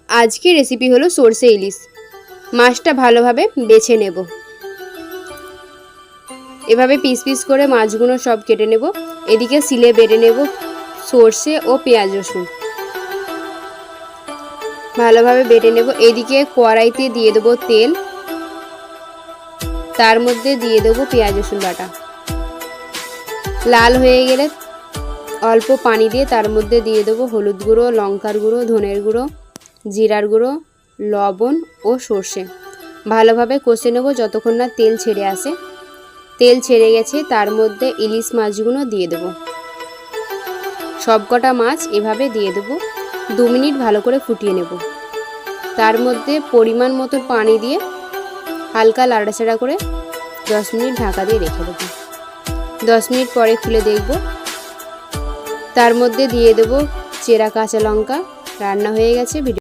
আজকে রেসিপি হলো সরষে ইলিশ। মাছটা ভালোভাবে বেছে নেব। এভাবে পিস পিস করে মাছগুলো সব কেটে নেব। এদিকে সিলে বেটে নেব সরষে ও পেঁয়াজ রসুন, ভালোভাবে বেটে নেব। এদিকে কড়াইতে দিয়ে দেবো তেল, তার মধ্যে দিয়ে দেবো পেঁয়াজ রসুন বাটা। লাল হয়ে গেলে অল্প পানি দিয়ে তার মধ্যে দিয়ে দেবো হলুদ গুঁড়ো, লঙ্কার গুঁড়ো, ধনের গুঁড়ো, জিরার গুঁড়ো, লবণ ও সর্ষে। ভালোভাবে কষে নেব যতক্ষণ না তেল ছেড়ে আসে। তেল ছেড়ে গেছে, তার মধ্যে ইলিশ মাছগুলো দিয়ে দেবো। সবকটা মাছ এভাবে দিয়ে দেবো। 2 মিনিট ভালো করে ফুটিয়ে নেব। তার মধ্যে পরিমাণ মতো পানি দিয়ে হালকা নাড়াচাড়া করে 10 মিনিট ঢাকা দিয়ে রেখে দেবো। 10 মিনিট পরে খুলে দেখব। তার মধ্যে দিয়ে দেবো চেরা কাঁচা লঙ্কা। রান্না হয়ে গেছে।